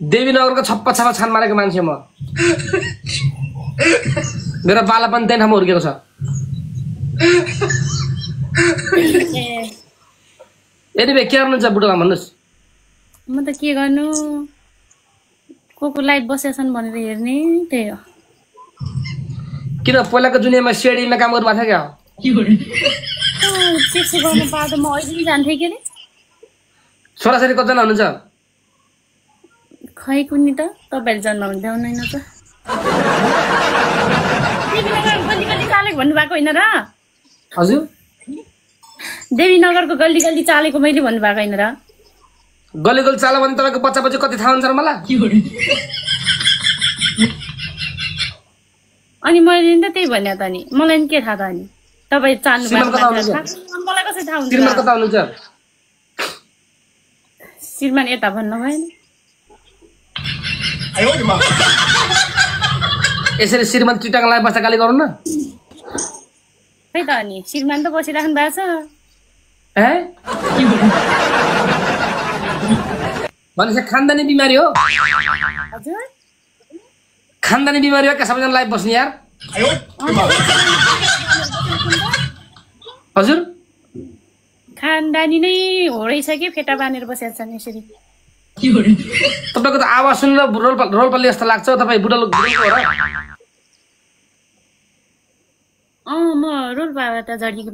देवीनगरको छप्पा छापा छान मारेको मान्छे म मेरो बालापन त्यही ठाउँमा हुर्केको छ यदि के गर्नुहुन्छ बुढोमा भन्नुहोस् म त के गर्नु को लाइभ बसेछन् भनेर हेर्ने त्यही हो किन पहिलाको दुनियाँमा सिआइडीमा काम गर्नुभएको थियो क्या त्यस्तो गर्नु पाउँदा म अहिले पनि जान्थेँ के अरे छोराछोरी कतिजना हुनुहुन्छ खै कुनी त तपाईँले जन्माउनु भ्याउदैन त गल्ली गल्ली चालेको भन्नुभएको होइन र हजुर देवीनगरको गल्ली गल्ली चालेको मैले भन्नुभएको होइन र गल्ली गल्ली चाल भने तपाईँको बच्चा बच्ची कति थाहा हुन्छ र मलाई अनि मैले नि त त्यही भन्या त नि मलाई नि के थाहा त नि तपाईँ चाल्नु मलाई कसरी थाहा हुन्छ श्रीमान कता हुनुहुन्छ श्रीमान यता भन्नु भएन यसरी श्रीमान चिटाङलाई बस्दा गाली गरौँ न खै त अनि श्रीमान त बसिराख्नु भएको छ भनेपछि खानदानी बिमारी हो हजुर खानदानी बिमारी हो क्या सबैजना लाइभ बस्ने यार हजुर खानदानी नै हो रहेछ कि फेटा बानेर बसेका छन् यसरी तपाईँको त आवाज सुनेर रोलपाली जस्तो लाग्छ तपाईँ बुढो हो र म रोल्पाबाट झर्किएको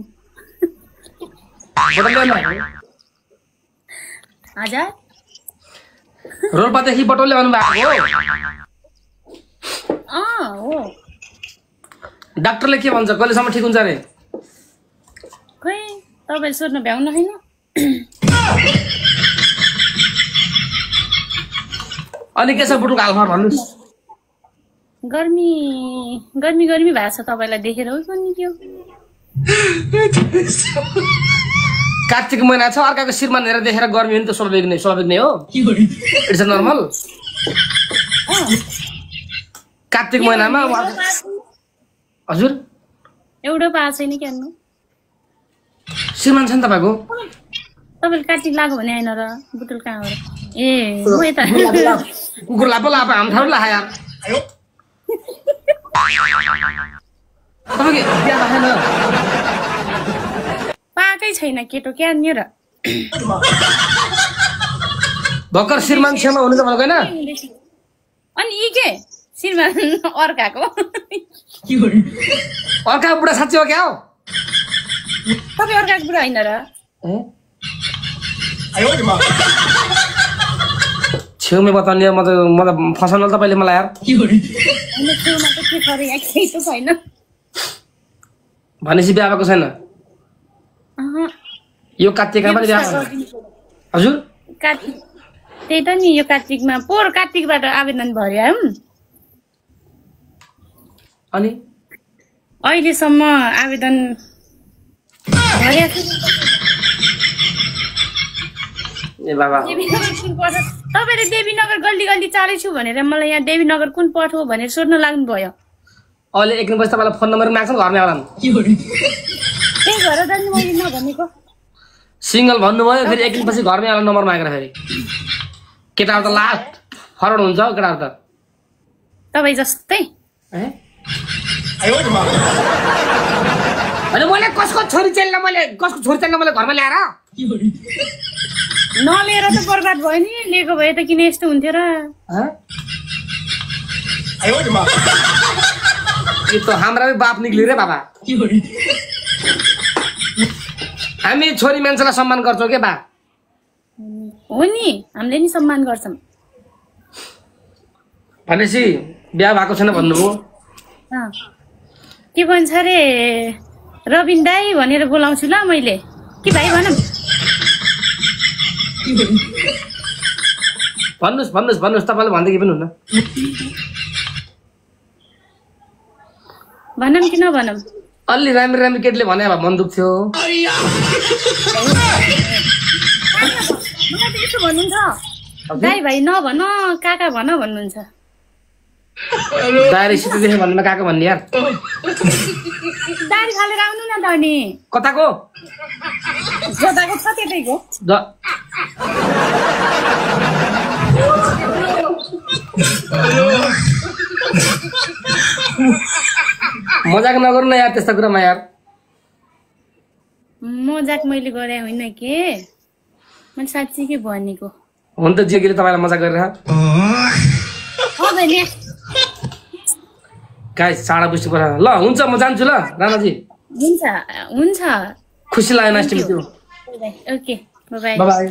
हजुर रोल्पादेखि बटौले आउनु भएको हो डाक्टरले के भन्छ कहिलेसम्म ठिक हुन्छ अरे खै तपाईँले सोध्नु भ्याउनु होइन अनि के छ बुढोको हालमा भन्नुहोस् गर्मी गर्मी गर्मी भएको छ तपाईँलाई देखेर हो कुनि के हो कार्तिक महिना छ अर्काको श्रीमान हेरेर देखेर गर्मी हो नि त स्वाभाविक नै हो इट्स नर्मल कार्तिक महिनामा हजुर एउटा पाएको छैन क्यान्नु श्रीमान छ नि तपाईँको तपाईँले कार्तिक लाग्यो भने आएन र बुटुल कहाँ हो र ए म यता कुकुर लापो लापो हाम ठाउँ ला यार तपाईँको बिहा भएन पाएकै छैन केटो क्या नि र भर्खर श्रीमान छेउमा हुनुहुन्छ भनेको होइन अनि यी के श्रीमान अर्काको अर्का बुढा साँच्ची हो क्या हो तपाईँ अर्काको बुढा होइन र छेउमै बताउने म त फसाउनु तपाईँले मलाई यार छेउमा त के छ रे यहाँ केही त छैन भनेपछि बिहा भएको छैन यो कार्तिकमा पनि बिहा हजुर कार्तिक त्यही त नि यो कार्तिकमा पोहोर कार्तिकबाट आवेदन भर्यो अनि अहिलेसम्म आवेदन भरेको ए बाबा तपाईँले देवीनगर गल्ली गल्ली चालेछु भनेर मलाई यहाँ देवीनगर कुन पठ हो भनेर सोध्न लाग्नु भयो अहिले एक दिन बजी तपाईँलाई फोन नम्बर माग्छ घरमै आउला त्यही भएर त नि मैले नभनेको सिङ्गल भन्नुभयो फेरि एक दिनपछि घरमै आउला नम्बर मागेर फेरि केटाहरू त लास्ट फरवर्ड हुन्छ हौ केटाहरू त तपाईँ जस्तै होइन मैले कसको छोरी चेल्न मैले घरमा ल्याएर नलिएर त बर्बाद भयो नि लिएको भए त किन यस्तो हुन्थ्यो र यो त हाम्रा बाप निक्ली रे बाबा हामी छोरी मान्छेलाई सम्मान गर्छौँ के बा हो नि हामीले नि सम्मान गर्छौँ भनेपछि बिहा भएको छैन भन्नुभयो के भन्छ अरे रबिन दाई भनेर बोलाउँछु ल मैले कि भाइ भनौँ भन्नुहोस् तपाईँले भन्दै पनि हुन्न भनौँ कि नभनौँ अलि राम्री केटीले भने भए मन दुख्थ्यो यसो भन्नुहुन्छ दाई भाइ नभन काका भन भन्नुहुन्छ दारी सित देखे भन्नुमा काका भन्ने यार दारी खालेर आउनु न त अनि कताको जताको छ त्यतैको मजाक नगर्नु न यार त्यस्ता कुरामा यार। मजाक मैले गरे होइन के, मैले साँच्चीकै भनेको। हुन त जेगीले तपाईँलाई मजाक गरिरह। गाइस चाँडा बुझ्नु पर्छ। ल हुन्छ म जान्छु ल राणाजी। हुन्छ हुन्छ। खुसी लाग्यो nice to meet you. Okay bye by.